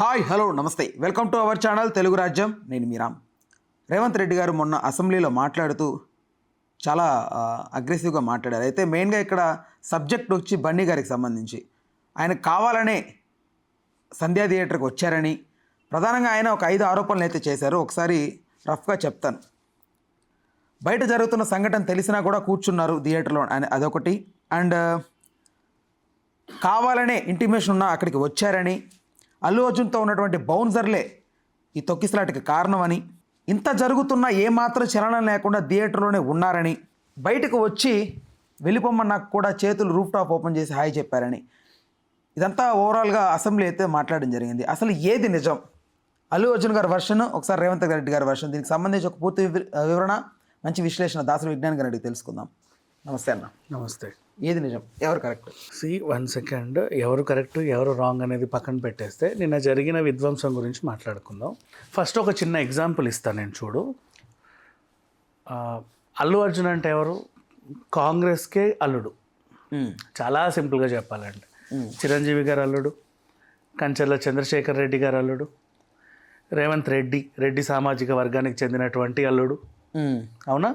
Hi hello నమస్తే welcome to our channel Telugu రాజ్యం. నేను మీరామ్. రేవంత్ రెడ్డి గారు మొన్న అసెంబ్లీలో మాట్లాడుతూ చాలా అగ్రెసివ్గా మాట్లాడారు. అయితే మెయిన్గా ఇక్కడ సబ్జెక్ట్ వచ్చి బన్నీ గారికి సంబంధించి ఆయన కావాలనే సంధ్యా థియేటర్కి వచ్చారని ప్రధానంగా ఆయన ఒక 5 ఆరోపణలు అయితే చేశారు. ఒకసారి రఫ్గా చెప్తాను. బయట జరుగుతున్న సంఘటన తెలిసినా కూడా కూర్చున్నారు థియేటర్లో అని అదొకటి. అండ్ కావాలనే ఇంటిమేషన్ ఉన్నా అక్కడికి వచ్చారని, అల్లు అర్జున్తో ఉన్నటువంటి బౌన్సర్లే ఈ తొక్కిసలాటకి కారణమని, ఇంత జరుగుతున్నా ఏమాత్రం చలనం లేకుండా థియేటర్లోనే ఉన్నారని, బయటకు వచ్చి వెళ్ళిపోమని నాకు కూడా చేతులు రూఫ్ టాప్ ఓపెన్ చేసి హాయ్ చెప్పారని, ఇదంతా ఓవరాల్గా అసెంబ్లీ అయితే మాట్లాడడం జరిగింది. అసలు ఏది నిజం? అల్లు అర్జున్ గారి వర్షన్, ఒకసారి రేవంత్ రెడ్డి గారి వర్షన్, దీనికి సంబంధించి ఒక పూర్తి వివరణ, మంచి విశ్లేషణ దాసరి విజ్ఞాన్ గారిని అడిగి తెలుసుకుందాం. నమస్తే అన్న. నమస్తే. ఏది నిజం, ఎవరు కరెక్ట్? వన్ సెకండ్, ఎవరు కరెక్ట్ ఎవరు రాంగ్ అనేది పక్కన పెట్టేస్తే నిన్న జరిగిన విధ్వంసం గురించి మాట్లాడుకుందాం. ఫస్ట్ ఒక చిన్న ఎగ్జాంపుల్ ఇస్తాను నేను, చూడు. అల్లు అర్జున్ అంటే ఎవరు? కాంగ్రెస్కే అల్లుడు. చాలా సింపుల్గా చెప్పాలంటే చిరంజీవి గారు అల్లుడు, కంచర్ల చంద్రశేఖర్ రెడ్డి గారు అల్లుడు, రేవంత్ రెడ్డి సామాజిక వర్గానికి చెందినటువంటి అల్లుడు. అవునా?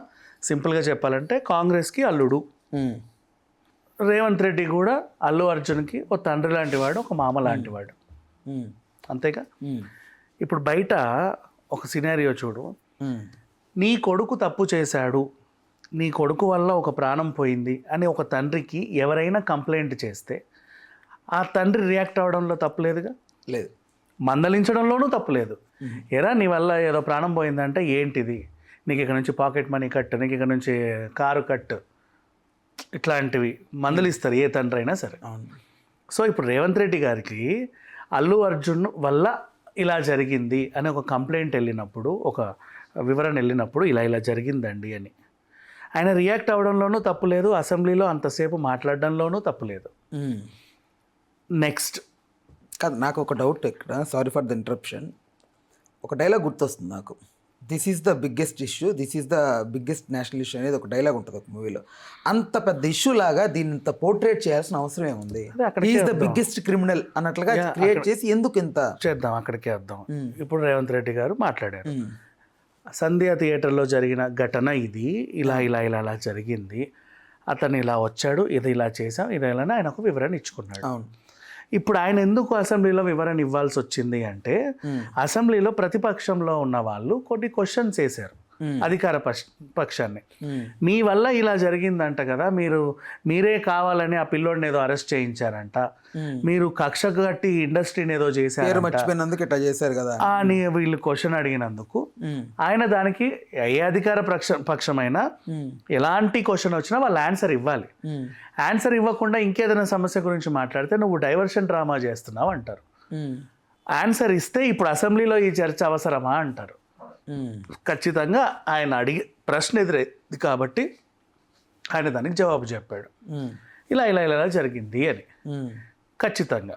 సింపుల్గా చెప్పాలంటే కాంగ్రెస్కి అల్లుడు. రేవంత్ రెడ్డి కూడా అల్లు అర్జున్కి ఒక తండ్రి లాంటి వాడు, ఒక మామ లాంటి వాడు. అంతేగా? ఇప్పుడు బయట ఒక సినారియో చూడు. నీ కొడుకు తప్పు చేశాడు, నీ కొడుకు వల్ల ఒక ప్రాణం పోయింది అని ఒక తండ్రికి ఎవరైనా కంప్లైంట్ చేస్తే ఆ తండ్రి రియాక్ట్ అవ్వడంలో తప్పులేదుగా? లేదు. మందలించడంలోనూ తప్పులేదు. ఎరా నీ వల్ల ఏదో ప్రాణం పోయిందంటే ఏంటిది, నీకు ఇక్కడ నుంచి పాకెట్ మనీ కట్, నీకు ఇక్కడ నుంచి కారు కట్, ఇట్లాంటివి మందలిస్తారు ఏ తండ్రి అయినా సరే. సో ఇప్పుడు రేవంత్ రెడ్డి గారికి అల్లు అర్జున్ వల్ల ఇలా జరిగింది అని ఒక కంప్లైంట్ వెళ్ళినప్పుడు, ఒక వివరణ వెళ్ళినప్పుడు ఇలా జరిగిందండి అని ఆయన రియాక్ట్ అవ్వడంలోనూ తప్పులేదు, అసెంబ్లీలో అంతసేపు మాట్లాడడంలోనూ తప్పులేదు. నెక్స్ట్ కాదు, నాకు ఒక డౌట్ ఇక్కడ, సారీ ఫర్ ద ఇంటరప్షన్. ఒక డైలాగ్ గుర్తొస్తుంది నాకు, this is the biggest issue, this is the biggest national issue అనేది ఒక డైలాగ్ ఉంటుంది ఒక మూవీలో. అంత పెద్ద ఇష్యూ లాగా దీన్ని ఇంత పోర్ట్రేట్ చేయాల్సిన అవసరం ఏముంది? ఈజ్ ద బిగ్గెస్ట్ క్రిమినల్ అన్నట్లుగా క్రియేట్ చేసి ఎందుకు ఇంత చేద్దాం? అక్కడికే వద్దాం. ఇప్పుడు రేవంత్ రెడ్డి గారు మాట్లాడారు, సంధ్యా థియేటర్లో జరిగిన ఘటన ఇది, ఇలా జరిగింది, అతను ఇలా వచ్చాడు, ఇది ఇలా చేసాం, ఇది ఇలా ఆయన ఒక వివరణ ఇచ్చుకున్నాడు. అవును. ఇప్పుడు ఆయన ఎందుకు అసెంబ్లీలో వివరణ ఇవ్వాల్సి వచ్చింది అంటే, అసెంబ్లీలో ప్రతిపక్షంలో ఉన్న వాళ్ళు కొన్ని క్వశ్చన్స్ వేశారు అధికార పక్షాన్ని. మీ వల్ల ఇలా జరిగిందంట కదా, మీరే కావాలని ఆ పిల్లోడిని ఏదో అరెస్ట్ చేయించారంట, మీరు కక్ష కట్టి ఇండస్ట్రీని ఏదో చేశారు మర్చిపోయినందుకు ఇట్లా చేశారు కదా అని వీళ్ళు క్వశ్చన్ అడిగినందుకు ఆయన దానికి ఏ అధికార పక్షమైనా ఎలాంటి క్వశ్చన్ వచ్చినా వాళ్ళు ఆన్సర్ ఇవ్వాలి. ఆన్సర్ ఇవ్వకుండా ఇంకేదైనా సమస్య గురించి మాట్లాడితే నువ్వు డైవర్షన్ డ్రామా చేస్తున్నావు అంటారు. ఆన్సర్ ఇస్తే ఇప్పుడు అసెంబ్లీలో ఈ చర్చ అవసరమా అంటారు. ఖచ్చితంగా ఆయన అడిగే ప్రశ్న ఎదురైంది కాబట్టి ఆయన దానికి జవాబు చెప్పాడు, ఇలా జరిగింది అని. ఖచ్చితంగా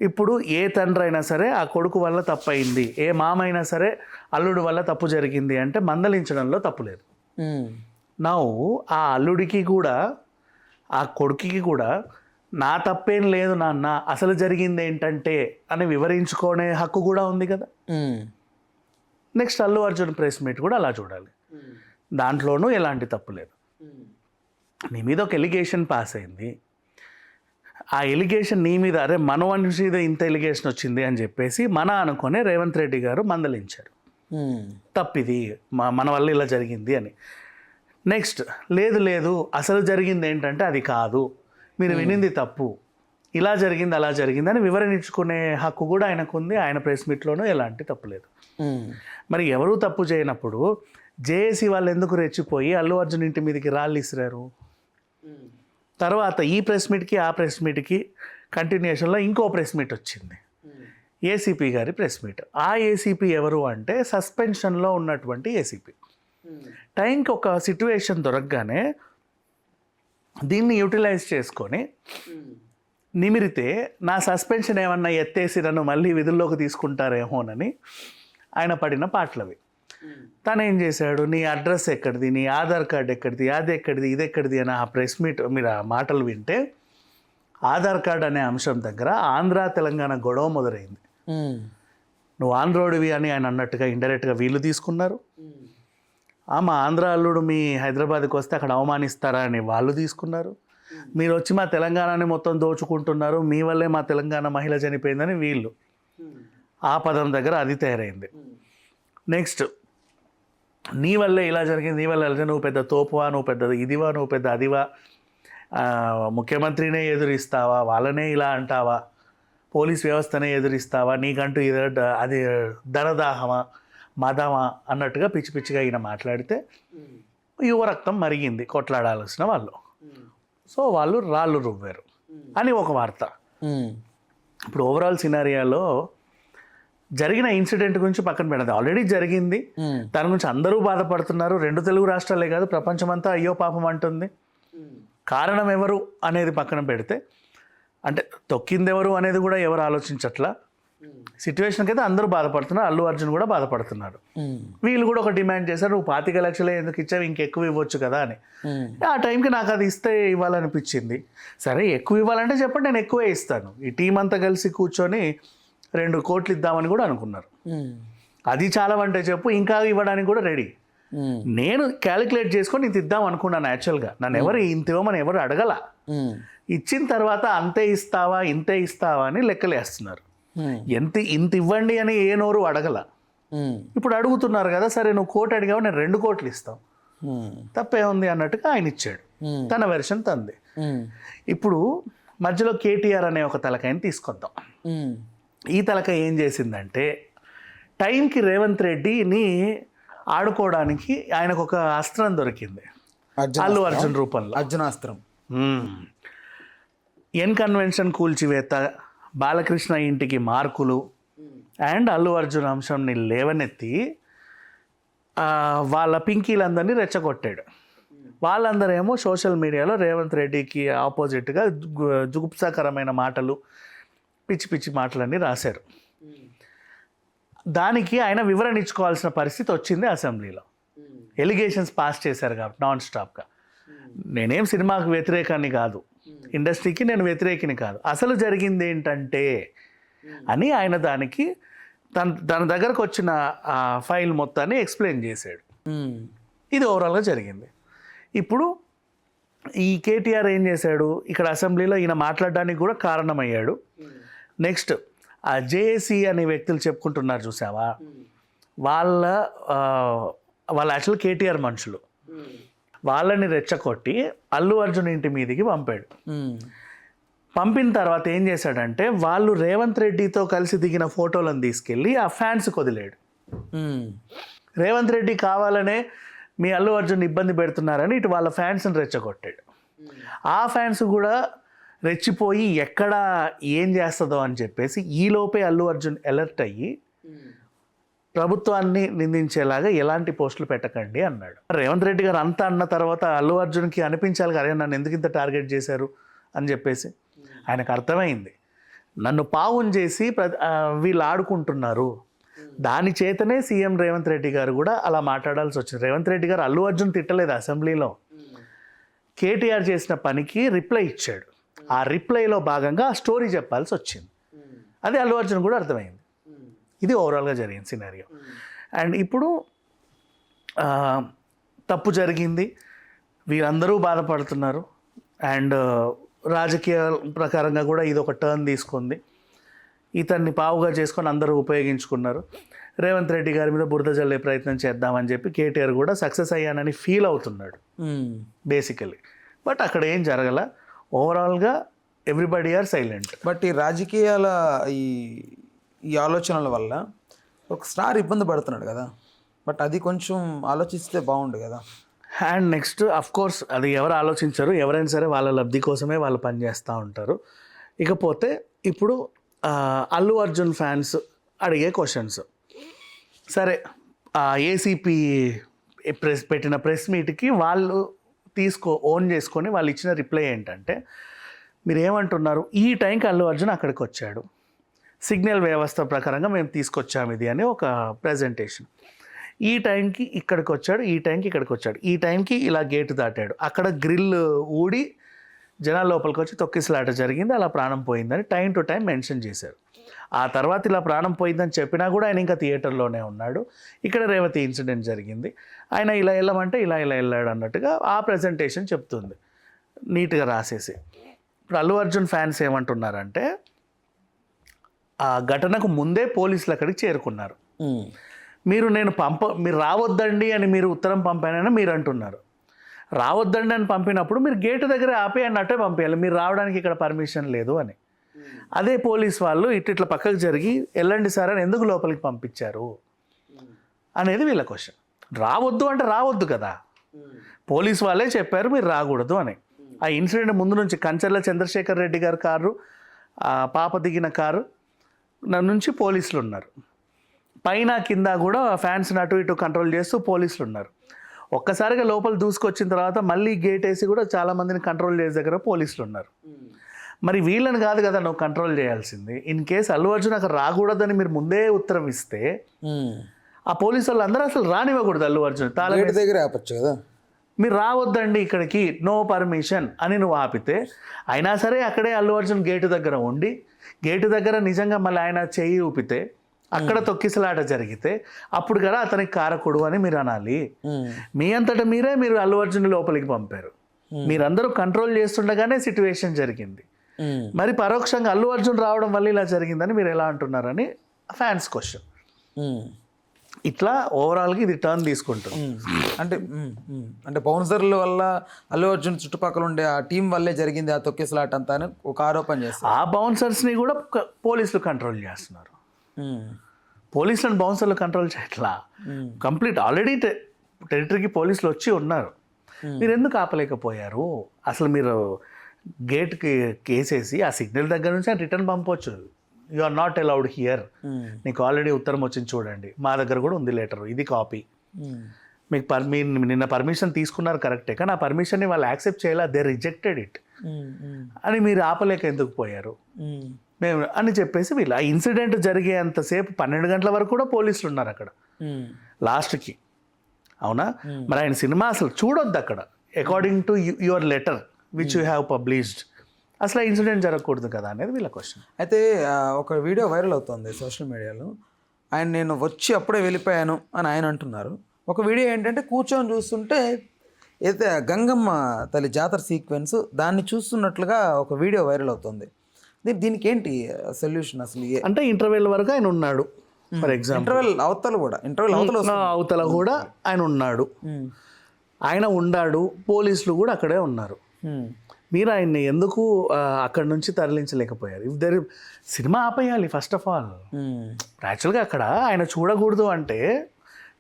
ఇప్పుడు ఏ తండ్రి అయినా సరే ఆ కొడుకు వల్ల తప్పు అయింది, ఏ మామ అయినా సరే అల్లుడు వల్ల తప్పు జరిగింది అంటే మందలించడంలో తప్పు లేదు. ఆ అల్లుడికి కూడా ఆ కొడుకుకి కూడా నా తప్పేం లేదు నాన్న, అసలు జరిగింది ఏంటంటే అని వివరించుకునే హక్కు కూడా ఉంది కదా. Next Allu Arjun press meet కూడా అలా చూడాలి, దాంట్లోనూ ఎలాంటి తప్పు లేదు. నీ మీద ఒక ఎలిగేషన్ పాస్ అయింది, ఆ ఎలిగేషన్ నీ మీద, అరే మన మీద ఇంత ఎలిగేషన్ వచ్చింది అని చెప్పేసి అనుకునే రేవంత్ రెడ్డి గారు మందలించారు, తప్పిది మన వల్ల ఇలా జరిగింది అని. నెక్స్ట్ లేదు అసలు జరిగింది ఏంటంటే అది కాదు, మీరు వినింది తప్పు, ఇలా జరిగింది అలా జరిగింది అని వివరణ ఇచ్చుకునే హక్కు కూడా ఆయనకు ఉంది. ఆయన ప్రెస్ మీట్లోనూ ఎలాంటి తప్పు లేదు. మరి ఎవరూ తప్పు చేయనప్పుడు జేఏసీ వాళ్ళు ఎందుకు రెచ్చిపోయి అల్లు అర్జున్ ఇంటి మీదకి రాళ్ళు ఇసిరారు? తర్వాత ఈ ప్రెస్ మీట్కి ఆ ప్రెస్ మీట్కి కంటిన్యూషన్లో ఇంకో ప్రెస్ మీట్ వచ్చింది, ఏసీపీ గారి ప్రెస్ మీట్. ఆ ఏసీపీ ఎవరు అంటే సస్పెన్షన్లో ఉన్నటువంటి ఏసీపీ. టైంకి ఒక సిట్యువేషన్ దొరకగానే దీన్ని యూటిలైజ్ చేసుకొని నిమిరితే నా సస్పెన్షన్ ఏమన్నా ఎత్తేసి నన్ను మళ్ళీ విధుల్లోకి తీసుకుంటారేమోనని ఆయన పడిన పాటలవి. తను ఏం చేశాడు, నీ అడ్రస్ ఎక్కడిది, నీ ఆధార్ కార్డు ఎక్కడిది, అది ఎక్కడిది, ఇది ఎక్కడిది అని ఆ ప్రెస్ మీట్ మీరు ఆ మాటలు వింటే ఆధార్ కార్డు అనే అంశం దగ్గర ఆంధ్ర తెలంగాణ గొడవ మొదలైంది. నువ్వు ఆంధ్రోడివి అని ఆయన అన్నట్టుగా ఇండైరెక్ట్గా వీళ్ళు తీసుకున్నారు. మా ఆంధ్ర అల్లుడు మీ హైదరాబాద్కి వస్తే అక్కడ అవమానిస్తారా అని వాళ్ళు తీసుకున్నారు. మీరు వచ్చి మా తెలంగాణని మొత్తం దోచుకుంటున్నారు, మీ వల్లే మా తెలంగాణ మహిళ చనిపోయిందని వీళ్ళు. ఆ పదం దగ్గర అది తయారైంది. నెక్స్ట్, నీ వల్లే ఇలా జరిగింది, నీ వల్ల నువ్వు పెద్ద తోపువా, నువ్వు పెద్ద ఇదివా, నువ్వు పెద్ద అదివా, ముఖ్యమంత్రినే ఎదురిస్తావా, వాళ్ళనే ఇలా అంటావా, పోలీస్ వ్యవస్థనే ఎదురిస్తావా, నీకంటూ అది ధనదాహమా మదమా అన్నట్టుగా పిచ్చి పిచ్చిగా ఈయన మాట్లాడితే యువ రక్తం మరిగింది కొట్లాడాల్సిన వాళ్ళు. సో వాళ్ళు రాళ్ళు రువ్వారు అని ఒక వార్త. ఇప్పుడు ఓవరాల్ సినారియాలో జరిగిన ఇన్సిడెంట్ గురించి పక్కన పెడదాం, ఆల్రెడీ జరిగింది, దాని గురించి అందరూ బాధపడుతున్నారు. 2 తెలుగు రాష్ట్రాలే కాదు, ప్రపంచమంతా అయ్యో పాపం అంటుంది. కారణం ఎవరు అనేది పక్కన పెడితే, అంటే తొక్కింది ఎవరు అనేది కూడా ఎవరు ఆలోచించట్లా. సిచ్యువేషన్కి అయితే అందరూ బాధపడుతున్నారు, అల్లు అర్జున్ కూడా బాధపడుతున్నాడు. వీళ్ళు కూడా ఒక డిమాండ్ చేశారు, నువ్వు 25 లక్షలే ఎందుకు ఇచ్చావు, ఇంకెక్కువ ఇవ్వచ్చు కదా అని. ఆ టైంకి నాకు అది ఇస్తే ఇవ్వాలనిపించింది. సరే ఎక్కువ ఇవ్వాలంటే చెప్పండి, నేను ఎక్కువే ఇస్తాను. ఈ టీం అంతా కలిసి కూర్చొని 2 కోట్లు ఇద్దామని కూడా అనుకున్నారు. అది చాలా అంటే చెప్పు, ఇంకా ఇవ్వడానికి కూడా రెడీ. నేను క్యాలిక్యులేట్ చేసుకొని ఇంత ఇద్దాం అనుకున్నాను. యాక్చువల్గా నన్ను ఎవరు ఇంత ఇవ్వమని ఎవరు అడగల. ఇచ్చిన తర్వాత అంతే ఇస్తావా ఇంతే ఇస్తావా అని లెక్కలేస్తున్నారు. ఇంత ఇవ్వండి అని ఏ నోరు అడగల. ఇప్పుడు అడుగుతున్నారు కదా, సరే నువ్వు 1 కోటి అడిగావు, నేను 2 కోట్లు ఇస్తావు, తప్పే ఉంది అన్నట్టుగా ఆయన ఇచ్చాడు. తన వెర్షన్ తంది. ఇప్పుడు మధ్యలో కేటీఆర్ అనే ఒక తలకాయని తీసుకొద్దాం. ఈ తలకాయ ఏం చేసిందంటే, టైంకి రేవంత్ రెడ్డిని ఆడుకోవడానికి ఆయనకు ఒక అస్త్రం దొరికింది, అల్లు అర్జున్ రూపంలో. అర్జునాస్త్రం. ఎన్ కన్వెన్షన్ కూల్చివేత, బాలకృష్ణ ఇంటికి మార్కులు అండ్ అల్లు అర్జున్ అంశంని లేవనెత్తి వాళ్ళ పింకీలందరినీ రెచ్చగొట్టాడు. వాళ్ళందరేమో సోషల్ మీడియాలో రేవంత్ రెడ్డికి ఆపోజిట్గా జుగుప్సాకరమైన మాటలు, పిచ్చి పిచ్చి మాటలన్నీ రాశారు. దానికి ఆయన వివరణ ఇచ్చుకోవాల్సిన పరిస్థితి వచ్చింది అసెంబ్లీలో. ఎలిగేషన్స్ పాస్ చేశారు కాబట్టి నాన్ స్టాప్గా. నేనేం సినిమాకు వ్యతిరేకాన్ని కాదు, ఇండస్ట్రీకి నేను వ్యతిరేకిని కాదు, అసలు జరిగింది ఏంటంటే అని ఆయన దానికి తన దగ్గరకు వచ్చిన ఆ ఫైల్ మొత్తాన్ని ఎక్స్ప్లెయిన్ చేశాడు. ఇది ఓవరాల్గా జరిగింది. ఇప్పుడు ఈ కేటీఆర్ ఏం చేశాడు, ఇక్కడ అసెంబ్లీలో ఈయన మాట్లాడడానికి కూడా కారణమయ్యాడు. నెక్స్ట్, ఆ జేఏసీ అనే వ్యక్తులు చెప్పుకుంటున్నారు చూసావా, వాళ్ళ యాక్చువల్ కేటీఆర్ మనుషులు, వాళ్ళని రెచ్చగొట్టి అల్లు అర్జున్ ఇంటి మీదికి పంపాడు. పంపిన తర్వాత ఏం చేశాడంటే, వాళ్ళు రేవంత్ రెడ్డితో కలిసి దిగిన ఫోటోలను తీసుకెళ్ళి ఆ ఫ్యాన్స్కి వదిలేడు. రేవంత్ రెడ్డి కావాలనే మీ అల్లు అర్జున్ ఇబ్బంది పెడుతున్నారని ఇటు వాళ్ళ ఫ్యాన్స్ని రెచ్చగొట్టాడు. ఆ ఫ్యాన్స్ కూడా రెచ్చిపోయి ఎక్కడ ఏం చేస్తుందో అని చెప్పేసి ఈలోపే అల్లు అర్జున్ అలర్ట్ అయ్యి ప్రభుత్వాన్ని నిందించేలాగా ఎలాంటి పోస్టులు పెట్టకండి అన్నాడు. రేవంత్ రెడ్డి గారు అంతా అన్న తర్వాత అల్లు అర్జున్కి అనిపించాలి కదా, నన్ను ఎందుకు ఇంత టార్గెట్ చేశారు అని చెప్పేసి. ఆయనకు అర్థమైంది, నన్ను పావును చేసి వీళ్ళు ఆడుకుంటున్నారు. దాని చేతనే సీఎం రేవంత్ రెడ్డి గారు కూడా అలా మాట్లాడాల్సి వచ్చింది. రేవంత్ రెడ్డి గారు అల్లు అర్జున్ తిట్టలేదు అసెంబ్లీలో, కేటీఆర్ చేసిన పనికి రిప్లై ఇచ్చాడు. ఆ రిప్లైలో భాగంగా ఆ స్టోరీ చెప్పాల్సి వచ్చింది. అది అల్లు అర్జున్ కూడా అర్థమైంది. ఇది ఓవరాల్గా జరిగింది సినారియో. అండ్ ఇప్పుడు తప్పు జరిగింది, వీరందరూ బాధపడుతున్నారు. అండ్ రాజకీయ ప్రకారంగా కూడా ఇది ఒక టర్న్ తీసుకుంది. ఇతన్ని పావుగా చేసుకొని అందరూ ఉపయోగించుకున్నారు. రేవంత్ రెడ్డి గారి మీద బురద జల్లే ప్రయత్నం చేద్దామని చెప్పి కేటీఆర్ కూడా సక్సెస్ అయ్యానని ఫీల్ అవుతున్నాడు బేసికలీ. బట్ అక్కడ ఏం జరగల. ఓవరాల్గా ఎవ్రీబడి ఆర్ సైలెంట్. బట్ ఈ రాజకీయాల ఈ ఆలోచనల వల్ల ఒక స్టార్ ఇబ్బంది పడుతున్నాడు కదా, బట్ అది కొంచెం ఆలోచిస్తే బాగుండు కదా. అండ్ నెక్స్ట్ కోర్స్ అది ఎవరు ఆలోచించరు, ఎవరైనా సరే వాళ్ళ లబ్ధి కోసమే వాళ్ళు పనిచేస్తూ ఉంటారు. ఇకపోతే ఇప్పుడు అల్లు అర్జున్ ఫ్యాన్స్ అడిగే క్వశ్చన్స్. సరే, ఏసీపీ పెట్టిన ప్రెస్ మీట్కి వాళ్ళు ఓన్ చేసుకొని వాళ్ళు ఇచ్చిన రిప్లై ఏంటంటే, మీరు ఏమంటున్నారు, ఈ టైంకి అల్లు అర్జున్ అక్కడికి వచ్చాడు, సిగ్నల్ వ్యవస్థ ప్రకారంగా మేము తీసుకొచ్చాము ఇది అని ఒక ప్రజెంటేషన్. ఈ టైంకి ఇక్కడికి వచ్చాడు, ఈ టైంకి ఇక్కడికి వచ్చాడు, ఈ టైంకి ఇలా గేటు దాటాడు, అక్కడ గ్రిల్ ఊడి జనాల లోపలికి వచ్చి తొక్కిసలాట జరిగింది, అలా ప్రాణం పోయిందని టైం టు టైం మెన్షన్ చేశారు. ఆ తర్వాత ఇలా ప్రాణం పోయిందని చెప్పినా కూడా ఆయన ఇంకా థియేటర్లోనే ఉన్నాడు. ఇక్కడ రేవతి ఇన్సిడెంట్ జరిగింది, ఆయన ఇలా వెళ్ళమంటే ఇలా వెళ్ళాడు అన్నట్టుగా ఆ ప్రజెంటేషన్ చెప్తుంది నీట్గా రాసేసి. ఇప్పుడు అల్లు అర్జున్ ఫ్యాన్స్ ఏమంటున్నారంటే ఆ ఘటనకు ముందే పోలీసులు అక్కడికి చేరుకున్నారు. మీరు రావద్దండి అని మీరు ఉత్తరం పంపానని మీరు అంటున్నారు. రావద్దండి అని పంపినప్పుడు మీరు గేటు దగ్గర ఆపి అన్నట్టే పంపించాలి, మీరు రావడానికి ఇక్కడ పర్మిషన్ లేదు అని. అదే పోలీస్ వాళ్ళు ఇట్లా పక్కకు జరిగి వెళ్ళండి సార్ అని ఎందుకు లోపలికి పంపించారు అనేది వీళ్ళ క్వశ్చన్. రావద్దు అంటే రావద్దు కదా, పోలీస్ వాళ్ళే చెప్పారు మీరు రాకూడదు అని. ఆ ఇన్సిడెంట్ ముందు నుంచి కంచర్ల చంద్రశేఖర్ రెడ్డి గారి కారు, పాప దిగిన కారు నుంచి పోలీసులు ఉన్నారు, పైన కింద కూడా ఫ్యాన్స్ అటు ఇటు కంట్రోల్ చేస్తూ పోలీసులు ఉన్నారు. ఒక్కసారిగా లోపల దూసుకొచ్చిన తర్వాత మళ్ళీ గేట్ వేసి కూడా చాలామందిని కంట్రోల్ చేసే దగ్గర పోలీసులు ఉన్నారు. మరి వీళ్ళని కాదు కదా నువ్వు కంట్రోల్ చేయాల్సింది. ఇన్ కేసు అల్లు అర్జున్ అక్కడ రాకూడదని మీరు ముందే ఉత్తరం ఇస్తే ఆ పోలీసు వాళ్ళు అందరూ అసలు రానివ్వకూడదు అల్లు అర్జున్, దగ్గర ఆపచ్చు కదా, మీరు రావద్దండి ఇక్కడికి నో పర్మిషన్ అని నువ్వు ఆపితే, అయినా సరే అక్కడే అల్లు అర్జున్ గేటు దగ్గర ఉండి గేటు దగ్గర నిజంగా మళ్ళీ ఆయన చెయ్యి ఊపితే అక్కడ తొక్కిసలాట జరిగితే అప్పుడు కదా అతనికి కారకుడు అని మీరు అనాలి. మీ అంతటా మీరు అల్లు అర్జున్ లోపలికి పంపారు, మీరందరూ కంట్రోల్ చేస్తుండగానే సిట్యువేషన్ జరిగింది. మరి పరోక్షంగా అల్లు అర్జున్ రావడం వల్ల ఇలా జరిగిందని మీరు ఎలా అంటున్నారని ఫ్యాన్స్ క్వశ్చన్. ఇట్లా ఓవరాల్గా ఇది టర్న్ తీసుకుంటుంది. అంటే బౌన్సర్ల వల్ల అల్లు అర్జున్ చుట్టుపక్కల ఉండే ఆ టీం వల్లే జరిగింది ఆ తొక్కిసలాట అంతా అని ఒక ఆరోపణ చేస్తారు. ఆ బౌన్సర్స్ని కూడా పోలీసులు కంట్రోల్ చేస్తున్నారు. పోలీసులను బౌన్సర్లు కంట్రోల్ చేయట్లా, కంప్లీట్ ఆల్రెడీ టెరిటరీకి పోలీసులు వచ్చి ఉన్నారు. మీరు ఎందుకు ఆపలేకపోయారు? అసలు మీరు గేట్కి కేసేసి ఆ సిగ్నల్ దగ్గర నుంచి రిటర్న్ పంపవచ్చు. You are not allowed here, నీకు ఆల్రెడీ ఉత్తరం వచ్చింది చూడండి, మా దగ్గర కూడా ఉంది లెటర్, ఇది కాపీ. మీకు నిన్న పర్మిషన్ తీసుకున్నారు కరెక్టే, కానీ ఆ పర్మిషన్ని వాళ్ళు యాక్సెప్ట్ చేయాలి, దే రిజెక్టెడ్ ఇట్ అని మీరు ఆపలేక ఎందుకు పోయారు మేము అని చెప్పేసి వీళ్ళు ఆ ఇన్సిడెంట్ జరిగేంతసేపు 12 గంటల వరకు కూడా పోలీసులు ఉన్నారు అక్కడ లాస్ట్కి. అవునా? మరి ఆయన సినిమా అసలు చూడొద్దు అక్కడ, according to your letter which you have published. అసలు ఇన్సిడెంట్ జరగకూడదు కదా అనేది వీళ్ళ క్వశ్చన్. అయితే ఒక వీడియో వైరల్ అవుతుంది సోషల్ మీడియాలో, నేను వచ్చి అప్పుడే వెళ్ళిపోయాను అని ఆయన అంటున్నారు. ఒక వీడియో ఏంటంటే కూర్చొని చూస్తుంటే అయితే గంగమ్మ తల్లి జాతర సీక్వెన్స్ దాన్ని చూస్తున్నట్లుగా ఒక వీడియో వైరల్ అవుతుంది. దీనికి ఏంటి సొల్యూషన్ అసలు? అంటే ఇంటర్వెల్ వరకు ఆయన ఉన్నాడు, ఫర్ ఎగ్జాంపుల్ ఇంటర్వెల్ అవతల కూడా ఆయన ఉన్నాడు, ఆయన ఉండాడు, పోలీసులు కూడా అక్కడే ఉన్నారు. మీరు ఆయన్ని ఎందుకు అక్కడ నుంచి తరలించలేకపోయారు? ఇఫ్ దర్ సినిమా ఆపేయాలి ఫస్ట్ ఆఫ్ ఆల్. యాక్చువల్గా అక్కడ ఆయన చూడకూడదు అంటే,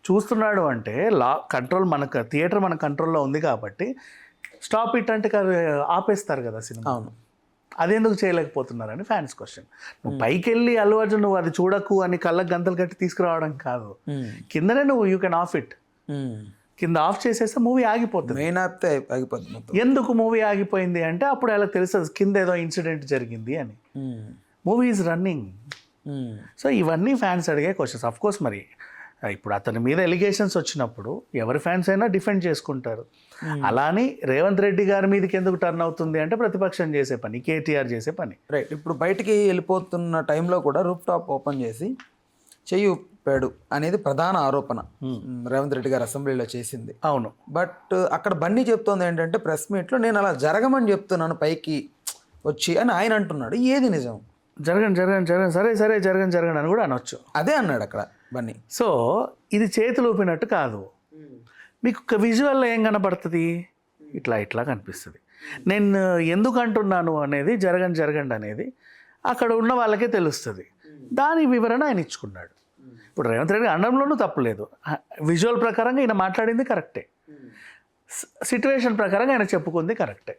చూస్తున్నాడు అంటే కంట్రోల్ మనకు థియేటర్ మన కంట్రోల్లో ఉంది కాబట్టి స్టాప్ ఇట్ అంటే ఆపేస్తారు కదా సినిమా. అవును, అదెందుకు చేయలేకపోతున్నారని ఫ్యాన్స్ క్వశ్చన్. నువ్వు పైకి వెళ్ళి అల్లు అర్జున్ నువ్వు అది చూడకు అని కళ్ళకు గంతలు కట్టి తీసుకురావడం కాదు, కిందనే నువ్వు యూ కెన్ ఆఫ్ ఇట్. కింద ఆఫ్ చేసేస్తే మూవీ ఆగిపోతుంది. మెయిన్ ఆపితే ఆగిపోతుంది. ఎందుకు మూవీ ఆగిపోయింది అంటే అప్పుడు అలా తెలుస్తుంది కింద ఏదో ఇన్సిడెంట్ జరిగింది అని. Movie is running. సో ఇవన్నీ ఫ్యాన్స్ అడిగే క్వశ్చన్స్. అఫ్ కోర్స్ మరి ఇప్పుడు అతని మీద ఎలిగేషన్స్ వచ్చినప్పుడు ఎవరి ఫ్యాన్స్ అయినా డిఫెండ్ చేసుకుంటారు. అలాని రేవంత్ రెడ్డి గారి మీదకి ఎందుకు టర్న్ అవుతుంది అంటే ప్రతిపక్షం చేసే పని, కేటీఆర్ చేసే పని. రైట్. ఇప్పుడు బయటికి వెళ్ళిపోతున్న టైంలో కూడా రూఫ్ టాప్ ఓపెన్ చేసి చెయ్యి ఊపాడు అనేది ప్రధాన ఆరోపణ రేవంత్ రెడ్డి గారు అసెంబ్లీలో చేసింది. అవును. బట్ అక్కడ బన్నీ చెప్తోంది ఏంటంటే ప్రెస్ మీట్లో నేను అలా జరగమని చెప్తున్నాను పైకి వచ్చి అని ఆయన అంటున్నాడు. ఏది నిజం? జరగను సరే జరగను అని కూడా అనొచ్చు. అదే అన్నాడు అక్కడ బన్నీ. సో ఇది చేతులు ఊపినట్టు కాదు. మీకు విజువల్లో ఏం కనపడుతుంది? ఇట్లా కనిపిస్తుంది. నేను ఎందుకు అంటున్నాను అనేది జరగండి అనేది అక్కడ ఉన్న వాళ్ళకే తెలుస్తుంది. దాని వివరణ ఆయన ఇచ్చుకున్నాడు. ఇప్పుడు రేవంత్ రెడ్డి అనడంలోనూ తప్పులేదు. విజువల్ ప్రకారంగా ఈయన మాట్లాడింది కరెక్టే, సిట్యువేషన్ ప్రకారంగా ఆయన చెప్పుకుంది కరెక్టే.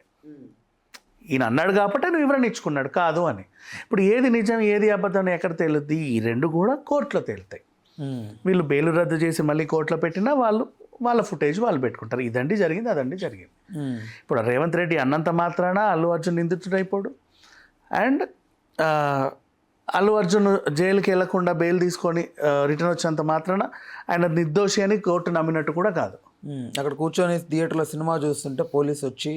ఈయన అన్నాడు కాబట్టి ఆయన వివరణ ఇచ్చుకున్నాడు కాదు అని. ఇప్పుడు ఏది నిజం ఏది అబద్ధం ఎక్కడ తేలుద్ది? ఈ రెండు కూడా కోర్టులో తేలుతాయి. వీళ్ళు బెయిల్ రద్దు చేసి మళ్ళీ కోర్టులో పెట్టినా వాళ్ళ ఫుటేజ్ వాళ్ళు పెట్టుకుంటారు. ఇదండి జరిగింది, అదండి జరిగింది. ఇప్పుడు రేవంత్ రెడ్డి అన్నంత మాత్రాన అల్లు అర్జున్ నిందితుడైపోడు. అండ్ అల్లు అర్జున్ జైలుకి వెళ్లకుండా బెయిల్ తీసుకొని రిటర్న్ వచ్చినంత మాత్రాన ఆయన నిర్దోషి అని కోర్టు నమ్మినట్టు కూడా కాదు. అక్కడ కూర్చొని థియేటర్లో సినిమా చూస్తుంటే పోలీసు వచ్చి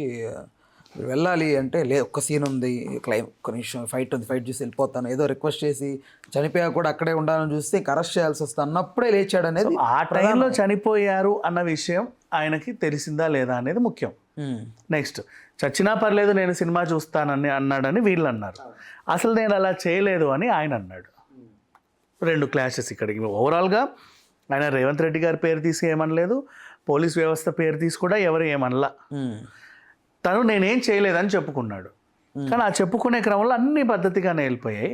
వెళ్ళాలి అంటే ఒక్క సీన్ ఉంది, ఒక్క నిమిషం ఫైట్ ఉంది, ఫైట్ చూసి వెళ్ళిపోతాను, ఏదో రిక్వెస్ట్ చేసి చనిపోయా కూడా అక్కడే ఉండాలని చూస్తే ఇంకా అరెస్ట్ చేయాల్సి వస్తుంది అన్నప్పుడే లేచాడు అనేది ఆ టైంలో చనిపోయారు అన్న విషయం ఆయనకి తెలిసిందా లేదా అనేది ముఖ్యం. నెక్స్ట్ చచ్చినా పర్లేదు నేను సినిమా చూస్తానని అన్నాడని వీళ్ళు అన్నారు. అసలు నేను అలా చేయలేదు అని ఆయన అన్నాడు. రెండు క్లాషెస్ ఇక్కడికి. ఓవరాల్గా ఆయన రేవంత్ రెడ్డి గారి పేరు తీసి ఏమనలేదు, పోలీస్ వ్యవస్థ పేరు తీసి కూడా ఎవరు ఏమనలా. తను నేనేం చేయలేదని చెప్పుకున్నాడు. కానీ ఆ చెప్పుకునే క్రమంలో అన్ని పద్ధతిగానే వెళ్ళిపోయాయి.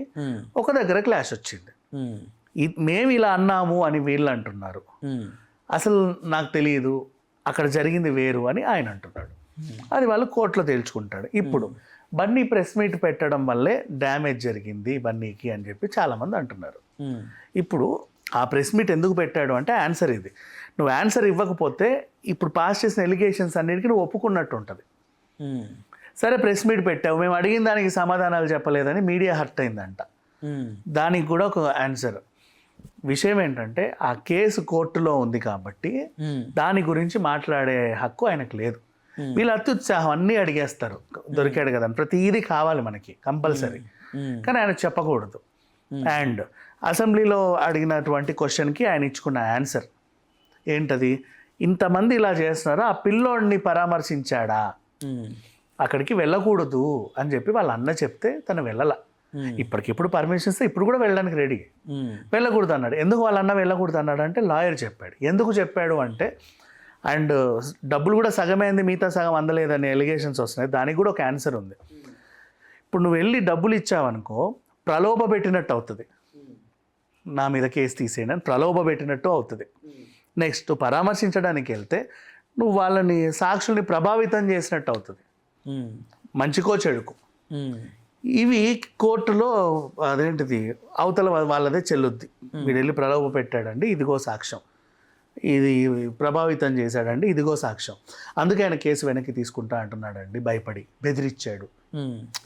ఒక దగ్గర క్లాష్ వచ్చింది. మేము ఇలా అన్నాము అని వీళ్ళు అంటున్నారు. అసలు నాకు తెలియదు, అక్కడ జరిగింది వేరు అని ఆయన అంటున్నాడు. అది వాళ్ళు కోర్టులో తేల్చుకుంటాడు. ఇప్పుడు బన్నీ ప్రెస్ మీట్ పెట్టడం వల్లే డ్యామేజ్ జరిగింది బన్నీకి అని చెప్పి చాలామంది అంటున్నారు. ఇప్పుడు ఆ ప్రెస్ మీట్ ఎందుకు పెట్టాడు అంటే ఆన్సర్ ఇది. నువ్వు ఆన్సర్ ఇవ్వకపోతే ఇప్పుడు పాస్ చేసిన ఎలిగేషన్స్ అన్నిటికీ నువ్వు ఒప్పుకున్నట్టు ఉంటుంది. సరే ప్రెస్ మీట్ పెట్టావు, మేము అడిగిన దానికి సమాధానాలు చెప్పలేదని మీడియా హర్ట్ అయిందంట. దానికి కూడా ఒక ఆన్సర్. విషయం ఏంటంటే ఆ కేసు కోర్టులో ఉంది కాబట్టి దాని గురించి మాట్లాడే హక్కు ఆయనకు లేదు. వీళ్ళు అత్యుత్సాహం అన్నీ అడిగేస్తారు, దొరికాడు కదా ప్రతిదీ కావాలి మనకి కంపల్సరీ, కానీ ఆయన చెప్పకూడదు. అండ్ అసెంబ్లీలో అడిగినటువంటి క్వశ్చన్కి ఆయన ఇచ్చుకున్న ఆన్సర్ ఏంటది, ఇంతమంది ఇలా చేస్తున్నారో ఆ పిల్లోడిని పరామర్శించాడా, అక్కడికి వెళ్ళకూడదు అని చెప్పి వాళ్ళ అన్న చెప్తే తను వెళ్ళాల. ఇప్పటికిప్పుడు పర్మిషన్ ఇస్తే ఇప్పుడు కూడా వెళ్ళడానికి రెడీ, వెళ్ళకూడదు అన్నాడు. ఎందుకు వాళ్ళ అన్న వెళ్ళకూడదు అన్నాడు అంటే లాయర్ చెప్పాడు. ఎందుకు చెప్పాడు అంటే అండ్ డబ్బులు కూడా సగమైంది, మిగతా సగం అందలేదని ఎలిగేషన్స్ వస్తున్నాయి. దానికి కూడా ఒక ఆన్సర్ ఉంది. ఇప్పుడు నువ్వు వెళ్ళి డబ్బులు ఇచ్చావనుకో ప్రలోభ పెట్టినట్టు అవుతుంది, నా మీద కేసు తీసేయని అని ప్రలోభ పెట్టినట్టు అవుతుంది. నెక్స్ట్ పరామర్శించడానికి వెళ్తే నువ్వు వాళ్ళని సాక్షుల్ని ప్రభావితం చేసినట్టు అవుతుంది, మంచికో చెడుకో. ఇవి కోర్టులో అదేంటిది అవతల వాళ్ళదే చెల్లుద్ది. వీడు వెళ్ళి ప్రలోభ పెట్టాడండి, ఇదిగో సాక్ష్యం, ఇది ప్రభావితం చేశాడండి, ఇదిగో సాక్ష్యం, అందుకే ఆయన కేసు వెనక్కి తీసుకుంటా అంటున్నాడండి, భయపడి బెదిరించాడు,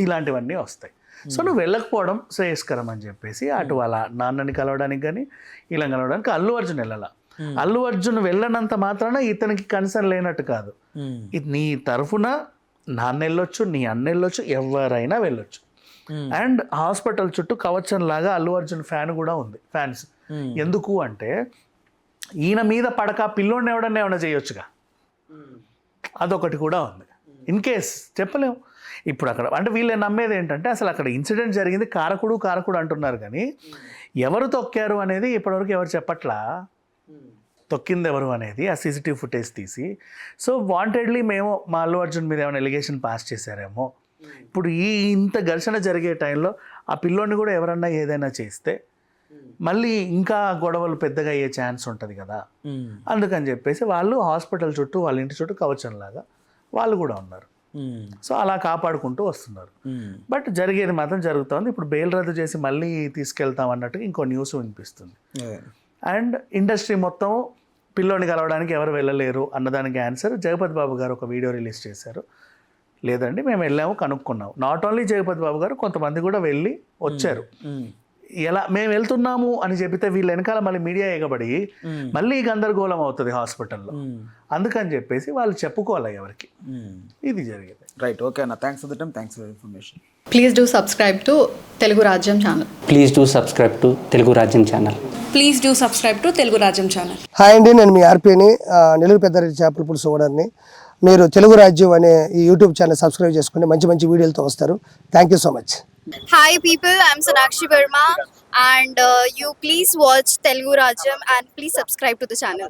ఇలాంటివన్నీ వస్తాయి. సో నువ్వు వెళ్ళకపోవడం శ్రేయస్కరం అని చెప్పేసి అటు వాళ్ళ నాన్నని కలవడానికి కానీ ఇలా కలవడానికి అల్లు అర్జున్ వెళ్ళాల. అల్లు అర్జున్ వెళ్ళనంత మాత్రాన ఇతనికి కన్సర్న్ లేనట్టు కాదు. ఇది నీ తరఫున నాన్న వెళ్ళొచ్చు, నీ అన్న వెళ్ళొచ్చు, ఎవరైనా వెళ్ళొచ్చు. అండ్ హాస్పిటల్ చుట్టూ కవచం లాగా అల్లు అర్జున్ ఫ్యాన్ కూడా ఉంది, ఫ్యాన్స్. ఎందుకు అంటే ఈయన మీద పడక పిల్లోడిని ఎవడన్నా ఏమన్నా చేయొచ్చుగా, అదొకటి కూడా ఉంది. ఇన్ కేస్ చెప్పలేము. ఇప్పుడు అక్కడ అంటే వీళ్ళు నమ్మేది ఏంటంటే అసలు అక్కడ ఇన్సిడెంట్ జరిగింది కారకుడు అంటున్నారు, కానీ ఎవరు తొక్కారు అనేది ఇప్పటివరకు ఎవరు చెప్పట్లా. తొక్కింది ఎవరు అనేది ఆ సీసీటీవీ ఫుటేజ్ తీసి. సో వాంటెడ్లీ మేము మా అల్లు అర్జున్ మీద ఏమైనా ఎలిగేషన్ పాస్ చేశారేమో. ఇప్పుడు ఇంత ఘర్షణ జరిగే టైంలో ఆ పిల్లోని కూడా ఎవరన్నా ఏదైనా చేస్తే మళ్ళీ ఇంకా గొడవలు పెద్దగా అయ్యే ఛాన్స్ ఉంటుంది కదా. అందుకని చెప్పేసి వాళ్ళు హాస్పిటల్ చుట్టూ వాళ్ళ ఇంటి చుట్టూ కవచంలాగా వాళ్ళు కూడా ఉన్నారు. సో అలా కాపాడుకుంటూ వస్తున్నారు. బట్ జరిగేది మాత్రం జరుగుతుంది. ఇప్పుడు బెయిల్ రద్దు చేసి మళ్ళీ తీసుకెళ్తాం అన్నట్టుగా ఇంకో న్యూస్ వినిపిస్తుంది. అండ్ ఇండస్ట్రీ మొత్తం పిల్లోని కలవడానికి ఎవరు వెళ్ళలేరు అన్నదానికి ఆన్సర్ జగపతి బాబు గారు ఒక వీడియో రిలీజ్ చేశారు. లేదండి మేము వెళ్ళాము, కనుక్కున్నాం. నాట్ ఓన్లీ జగపతి బాబు గారు, కొంతమంది కూడా వెళ్ళి వచ్చారు. ఎలా మేము వెళ్తున్నాము అని చెబితే వీళ్ళ వెనకాల మళ్ళీ మీడియా ఎగబడి మళ్ళీ గందరగోళం అవుతుంది హాస్పిటల్లో. అందుకని చెప్పేసి వాళ్ళు చెప్పుకోవాలి ఎవరికి. ఇది జరిగింది. రైట్, ఓకే అన్న, thanks for the time, thanks for information. Please do subscribe to Telugu Rajyam channel. Please do subscribe to Telugu Rajyam channel. Please do subscribe to Telugu Rajyam channel. Hi అండి, నేను మీ ఆర్పీని, నెల్లూరు పెద్దారెడ్డి చేపల పులుసు ఓనర్ని. మీరు తెలుగు రాజ్యం అనే ఈ యూట్యూబ్ ఛానల్ సబ్స్క్రైబ్ చేసుకుని మంచి మంచి వీడియోలతో వస్తారు. Thank you so much. Hi people, I'm Sonakshi Verma and you please watch Telugu Rajyam and please subscribe to the channel.